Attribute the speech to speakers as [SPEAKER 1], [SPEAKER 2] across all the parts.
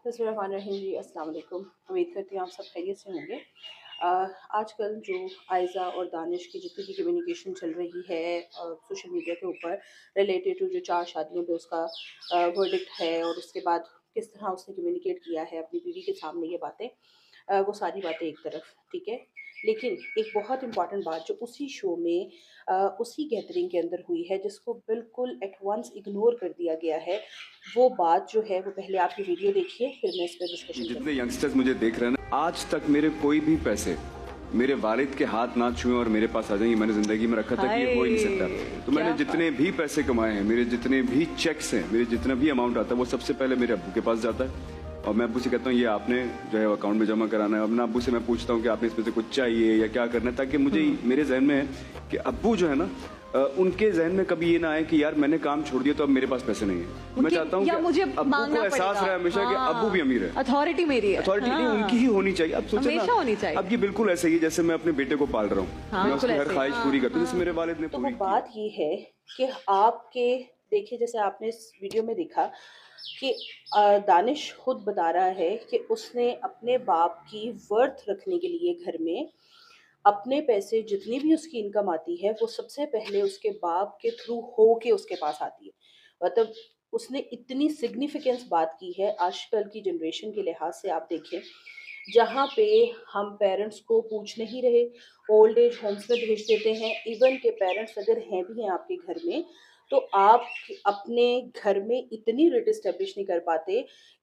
[SPEAKER 1] बिस्मिल्लाहिर्रहमानिर्रहीम जी, अस्सलाम वालेकुम। उम्मीद करती हूँ आप सब खैरियत से होंगे। आजकल जो आयज़ा और दानिश की जितनी भी कम्युनिकेशन चल रही है सोशल मीडिया के ऊपर रिलेटेड टू जो 4 शादियों पे उसका वर्डिक्ट है और उसके बाद किस तरह उसने कम्युनिकेट किया है अपनी बीवी के सामने ये बातें, वो सारी बातें एक तरफ, ठीक है। लेकिन एक बहुत इम्पॉर्टेंट बात जो उसी शो में उसी गैदरिंग के अंदर हुई है जिसको बिल्कुल एट वंस इग्नोर कर दिया गया है, वो बात जो है वो पहले आप ये वीडियो देखिए फिर मैं इस पर डिस्कशन
[SPEAKER 2] जितने
[SPEAKER 1] करूँगी।
[SPEAKER 2] यंगस्टर्स मुझे देख रहे हैं ना, आज तक मेरे कोई भी पैसे मेरे वालिद के हाथ ना छुए और मेरे पास आ जाए, मैंने जिंदगी में रखा था कि ये हो ही नहीं सकता। तो मैंने जितने भी पैसे कमाए हैं, मेरे जितने भी चेक्स हैं, मेरे जितना भी अमाउंट आता है, वो सबसे पहले मेरे अब्बू के पास जाता है। और मैं अब्बू से कहता हूँ ये आपने जो है अकाउंट में जमा कराना है। अपना अब्बू से मैं पूछता हूँ कि आपने इसमें से कुछ चाहिए या क्या करना है, ताकि मुझे मेरे जहन में है कि अब्बू जो है ना, उनके जहन में कभी ये ना आए कि यार मैंने काम छोड़ दिया तो अब मेरे पास पैसे नहीं है। मैं चाहता हूँ कि
[SPEAKER 3] मुझे
[SPEAKER 2] अब्बू को एहसास रहे हमेशा कि अब्बू भी अमीर है,
[SPEAKER 3] अथॉरिटी मेरी है,
[SPEAKER 2] अथॉरिटी नहीं उनकी ही होनी चाहिए। अब सोचो
[SPEAKER 3] हमेशा होनी चाहिए।
[SPEAKER 2] अब ये बिल्कुल ऐसे ही है जैसे मैं अपने बेटे को पाल रहा हूँ, मैं उसकी हर ख्वाहिश पूरी करता हूँ जैसे मेरे वालिद ने
[SPEAKER 1] तो वो
[SPEAKER 2] पूरी की।
[SPEAKER 1] बात ये है कि आपके देखिए जैसे आपने इस वीडियो में देखा कि दानिश खुद बता रहा है कि उसने अपने बाप की वर्थ रखने के लिए घर में अपने पैसे जितनी भी उसकी इनकम आती है वो सबसे पहले उसके बाप के थ्रू हो के उसके पास आती है। मतलब उसने इतनी सिग्निफिकेंस बात की है आजकल की जनरेशन के लिहाज से। आप देखें जहाँ पे हम पेरेंट्स को पूछ नहीं रहे, ओल्ड एज होम्स में भेज देते हैं। इवन के पेरेंट्स अगर हैं भी हैं आपके घर में तो आप अपने घर में इतनी रेट इस्टेब्लिश नहीं कर पाते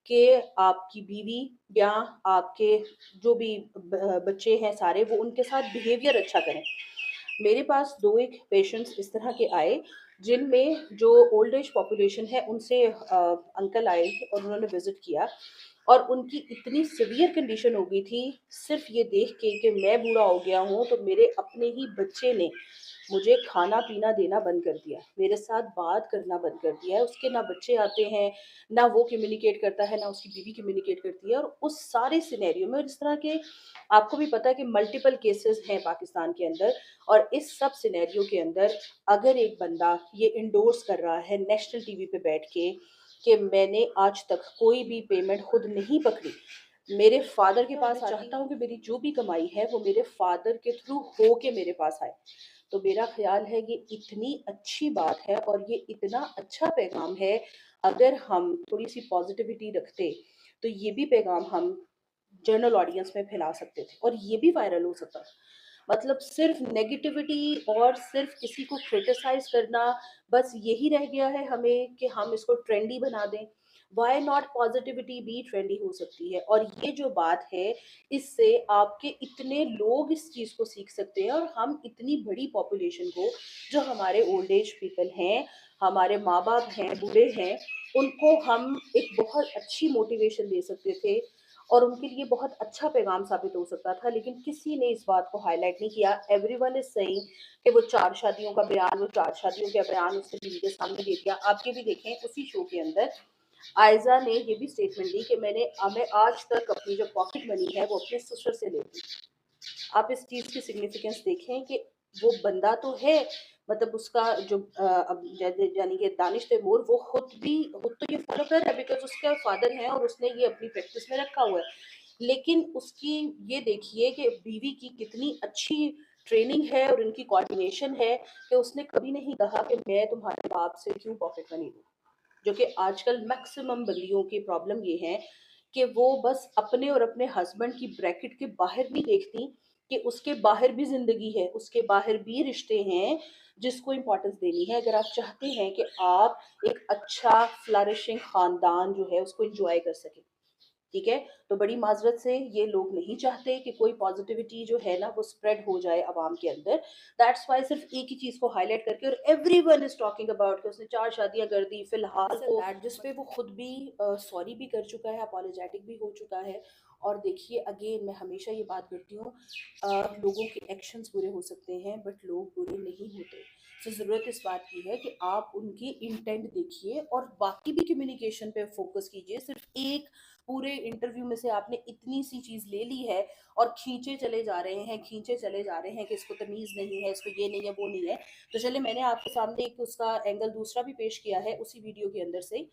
[SPEAKER 1] कि आपकी बीवी या आपके जो भी बच्चे हैं सारे वो उनके साथ बिहेवियर अच्छा करें। मेरे पास दो एक पेशेंट्स इस तरह के आए जिनमें जो ओल्ड एज पॉपुलेशन है उनसे अंकल आए और उन्होंने विजिट किया और उनकी इतनी सिवियर कंडीशन हो गई थी सिर्फ ये देख के कि मैं बूढ़ा हो गया हूँ तो मेरे अपने ही बच्चे ने मुझे खाना पीना देना बंद कर दिया, मेरे साथ बात करना बंद कर दिया है। उसके ना बच्चे आते हैं, ना वो कम्युनिकेट करता है, ना उसकी बीवी कम्युनिकेट करती है। और उस सारे सिनेरियो में और इस तरह के आपको भी पता है कि मल्टीपल केसेस हैं पाकिस्तान के अंदर। और इस सब सिनेरियो के अंदर अगर एक बंदा ये इंडोर्स कर रहा है नेशनल टीवी पे बैठ के कि मैंने आज तक कोई भी पेमेंट खुद नहीं पकड़ी, मेरे फादर के पास चाहता हूँ कि मेरी जो भी कमाई है वो मेरे फादर के थ्रू हो के मेरे पास आए, तो मेरा ख्याल है ये इतनी अच्छी बात है और ये इतना अच्छा पैगाम है। अगर हम थोड़ी सी पॉजिटिविटी रखते तो ये भी पैगाम हम जनरल ऑडियंस में फैला सकते थे और ये भी वायरल हो सकता। मतलब सिर्फ नेगेटिविटी और सिर्फ किसी को क्रिटिसाइज करना बस यही रह गया है हमें कि हम इसको ट्रेंडी बना दें। वाई नॉट पॉजिटिविटी भी ट्रेंडी हो सकती है और ये जो बात है इससे आपके इतने लोग इस चीज़ को सीख सकते हैं और हम इतनी बड़ी पॉपुलेशन को जो हमारे ओल्ड एज पीपल हैं, हमारे माँ बाप हैं, बूढ़े हैं, उनको हम एक बहुत अच्छी मोटिवेशन दे सकते थे और उनके लिए बहुत अच्छा पैगाम साबित हो सकता था। लेकिन किसी ने इस बात को हाईलाइट नहीं किया। एवरीवन इज सेइंग कि वो 4 शादियों का बयान, वो 4 शादियों का बयान उसने बीवी के सामने दे दिया। आप ये भी देखें उसी शो के अंदर आयज़ा ने ये भी स्टेटमेंट दी कि मैं आज तक अपनी जो पॉकेट मनी है वो अपने ससुर से लेती हूँ। आप इस चीज़ की सिग्निफिकेंस देखें कि वो बंदा तो है, मतलब उसका जो अब यानी कि दानिश तैमूर वो खुद तो ये फॉलो कर रहा है बिकॉज उसके फादर हैं और उसने ये अपनी प्रैक्टिस में रखा हुआ है। लेकिन उसकी ये देखिए कि बीवी की कितनी अच्छी ट्रेनिंग है और इनकी कोऑर्डिनेशन है कि उसने कभी नहीं कहा कि मैं तुम्हारे बाप से क्यों पॉकेट मनी लूं। जो कि आजकल मैक्सिमम बंदियों की प्रॉब्लम ये है कि वो बस अपने और अपने हस्बैंड की ब्रैकेट के बाहर नहीं देखती कि उसके बाहर भी जिंदगी है, उसके बाहर भी रिश्ते हैं जिसको इम्पोर्टेंस देनी है। अगर आप चाहते हैं कि आप एक अच्छा फ्लरिशिंग खानदान जो है उसको एंजॉय कर सकें, ठीक है, तो बड़ी माजरत से ये लोग नहीं चाहते कि कोई पॉजिटिविटी जो है ना वो स्प्रेड हो जाए आवाम के अंदर। दैट्स वाई सिर्फ एक ही चीज को हाईलाइट करके और एवरीवन इज टॉकिंग अबाउट कि उसने 4 शादियां कर दी फिलहाल को जिस पे वो खुद भी सॉरी भी कर चुका है, अपोलोजेटिक भी हो चुका है। और देखिए अगेन मैं हमेशा ये बात करती हूँ, लोगों के एक्शंस बुरे हो सकते हैं बट लोग बुरे नहीं होते। तो ज़रूरत इस बात की है कि आप उनकी इंटेंट देखिए और बाकी भी कम्युनिकेशन पे फोकस कीजिए। सिर्फ एक पूरे इंटरव्यू में से आपने इतनी सी चीज़ ले ली है और खींचे चले जा रहे हैं, खींचे चले जा रहे हैं कि इसको तमीज़ नहीं है, इसको ये नहीं है, वो नहीं है। तो चलिए मैंने आपके सामने एक उसका एंगल दूसरा भी पेश किया है उसी वीडियो के अंदर से।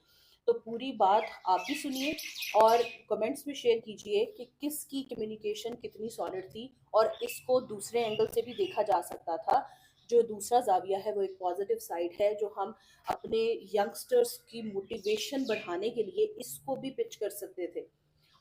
[SPEAKER 1] तो पूरी बात आप भी सुनिए और कमेंट्स में शेयर कीजिए कि किसकी कम्युनिकेशन कितनी सॉलिड थी और इसको दूसरे एंगल से भी देखा जा सकता था। जो दूसरा ज़ाविया है वो एक पॉजिटिव साइड है जो हम अपने यंगस्टर्स की मोटिवेशन बढ़ाने के लिए इसको भी पिच कर सकते थे।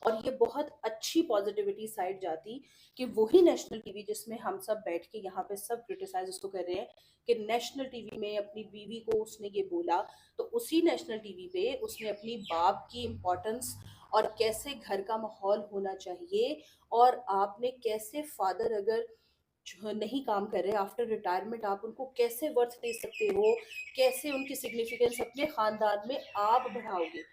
[SPEAKER 1] और ये बहुत अच्छी पॉजिटिविटी साइड जाती कि वही नेशनल टीवी जिसमें हम सब बैठ के यहाँ पे सब क्रिटिसाइज उसको कर रहे हैं कि नेशनल टीवी में अपनी बीवी को उसने ये बोला, तो उसी नेशनल टीवी पे उसने अपनी बाप की इम्पोर्टेंस और कैसे घर का माहौल होना चाहिए और आपने कैसे फादर अगर जो नहीं काम कर रहे आफ्टर रिटायरमेंट आप उनको कैसे वर्थ दे सकते हो, कैसे उनकी सिग्निफिकेंस अपने खानदान में आप बढ़ाओगे।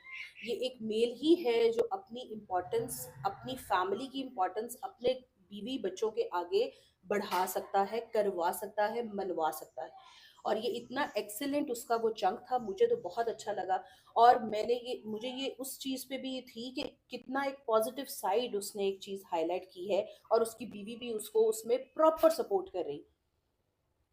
[SPEAKER 1] ये एक मेल ही है जो अपनी इम्पोर्टेंस अपनी फैमिली की इम्पोर्टेंस अपने बीवी बच्चों के आगे बढ़ा सकता है, करवा सकता है, मनवा सकता है। और ये इतना एक्सीलेंट उसका वो चंक था, मुझे तो बहुत अच्छा लगा। और मुझे ये उस चीज़ पे भी थी कि कितना एक पॉजिटिव साइड उसने एक चीज़ हाईलाइट की है और उसकी बीवी भी उसको उसमें प्रॉपर सपोर्ट कर रही।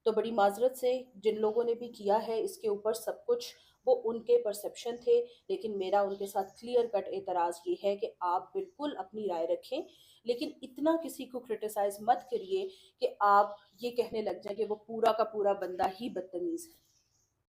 [SPEAKER 1] तो बड़ी माजरत से जिन लोगों ने भी किया है इसके ऊपर सब कुछ, वो उनके परसेप्शन थे, लेकिन मेरा उनके साथ क्लियर कट एतराज़ ये है कि आप बिल्कुल अपनी राय रखें, लेकिन इतना किसी को क्रिटिसाइज मत करिए कि आप ये कहने लग जाए कि वो पूरा का पूरा बंदा ही बदतमीज़ है।